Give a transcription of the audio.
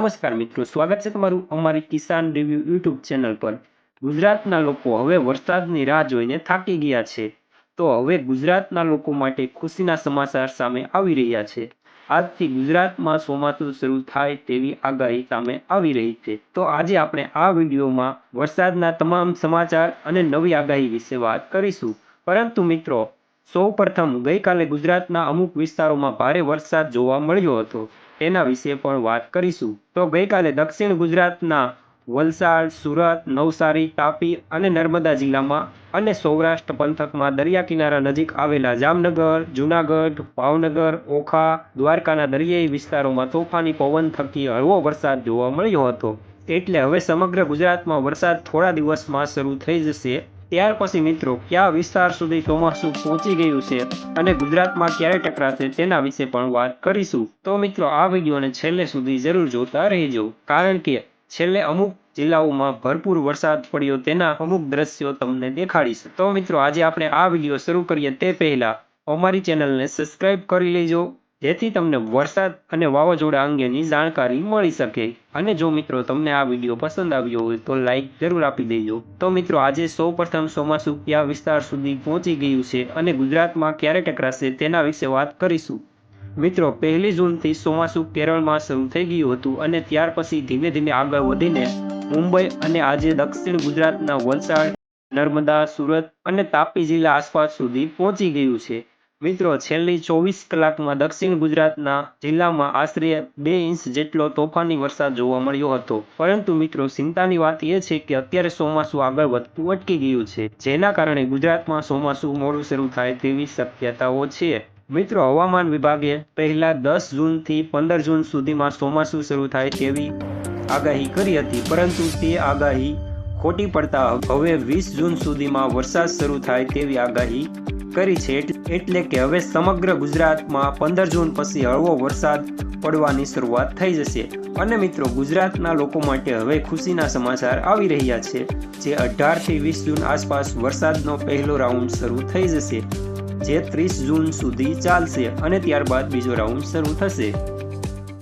નમસ્કાર મિત્રો, સ્વાગત છે તમારું અમારી કિસાન રિવ્યુ યુટ્યુબ ચેનલ પર। ગુજરાતના લોકો હવે વરસાદની રાહ જોઈને થાકી ગયા છે, તો હવે ગુજરાતના લોકો માટે ખુશીના સમાચાર સામે આવી રહ્યા છે। આજથી ગુજરાતમાં ચોમાસું શરૂ થાય તેવી આગાહી સામે આવી રહી છે। તો આજે આપણે આ વિડીયોમાં વરસાદના તમામ સમાચાર અને નવી આગાહી વિશે વાત કરીશું। પરંતુ મિત્રો, સૌપ્રથમ ગઈકાલે ગુજરાતના અમુક વિસ્તારોમાં ભારે વરસાદ જોવા મળ્યો હતો, તેના વિશે પણ વાત કરીશું। તો ગઈકાલે દક્ષિણ ગુજરાતના વલસાડ, સુરત, નવસારી, તાપી અને નર્મદા જિલ્લામાં અને સૌરાષ્ટ્ર પંથકમાં દરિયા કિનારા નજીક આવેલા જામનગર, જૂનાગઢ, ભાવનગર, ઓખા, દ્વારકાના દરિયાઈ વિસ્તારોમાં તોફાની પવન થકી હળવો વરસાદ જોવા મળ્યો હતો। એટલે હવે સમગ્ર ગુજરાતમાં વરસાદ થોડા દિવસમાં શરૂ થઈ જશે। ત્યાર પછી મિત્રો, કયા વિસ્તાર સુધી ચોમાસું પહોંચી ગયું છે અને ગુજરાતમાં ક્યારે ટકરાશે તેના વિશે પણ વાત કરીશું। તો મિત્રો, આ વિડીયોને છેલ્લે સુધી જરૂર જોતા રહેજો, કારણ કે છેલ્લે અમુક જિલ્લાઓમાં ભરપૂર વરસાદ પડ્યો તેના અમુક દ્રશ્યો તમને દેખાડીશ। તો મિત્રો, આજે આપણે આ વિડીયો શરૂ કરીએ તે પહેલા અમારી ચેનલને સબસ્ક્રાઇબ કરી લેજો, જેથી તમને વરસાદ અને વાવાઝોડા અંગેની જાણકારી મળી શકે। અને જો મિત્રો તમને આ વિડીયો પસંદ આવ્યો હોય તો લાઈક જરૂર આપી દેજો। તો મિત્રો, આજે સૌપ્રથમ ચોમાસું કયા વિસ્તાર સુધી પહોંચી ગયું છે અને ગુજરાતમાં ક્યારે ટકરાશે તેના વિશે વાત કરીશું। મિત્રો, 1 જૂનથી ચોમાસું કેરળમાં શરૂ થઈ ગયું હતું અને ત્યાર પછી ધીમે ધીમે આગળ વધીને મુંબઈ અને આજે દક્ષિણ ગુજરાતના વલસાડ, નર્મદા, સુરત અને તાપી જિલ્લા આસપાસ સુધી પહોંચી ગયું છે। મિત્રો, છેલ્લી 24 કલાકમાં દક્ષિણ ગુજરાતના જિલ્લામાં આશરે 2 ઇંચ જેટલો તોફાની વરસાદ જોવા મળ્યો હતો। પરંતુ મિત્રો, ચિંતાની વાત એ છે કે અત્યારે ચોમાસું આગળ વધતું અટકી ગયું છે, જેના કારણે ગુજરાતમાં ચોમાસું મોડું શરૂ થાય તેવી શક્યતાઓ છે। મિત્રો, હવામાન વિભાગે પહેલા 10 જૂનથી 15 જૂન સુધીમાં ચોમાસું શરૂ થાય તેવી આગાહી કરી હતી, પરંતુ તે આગાહી ખોટી પડતા હવે 20 જૂન સુધીમાં વરસાદ શરૂ થાય તેવી આગાહી કરી છે। એટલે કે હવે સમગ્ર ગુજરાતમાં 15 જૂન પછી હળવો વરસાદ પડવાની શરૂઆત થઈ જશે। અને મિત્રો, ગુજરાતના લોકો માટે હવે ખુશીના સમાચાર આવી રહ્યા છે, જે 18 થી 20 જૂન આસપાસ વરસાદનો પહેલો રાઉન્ડ શરૂ થઈ જશે, જે 30 જૂન સુધી ચાલશે અને ત્યારબાદ બીજો રાઉન્ડ શરૂ થશે।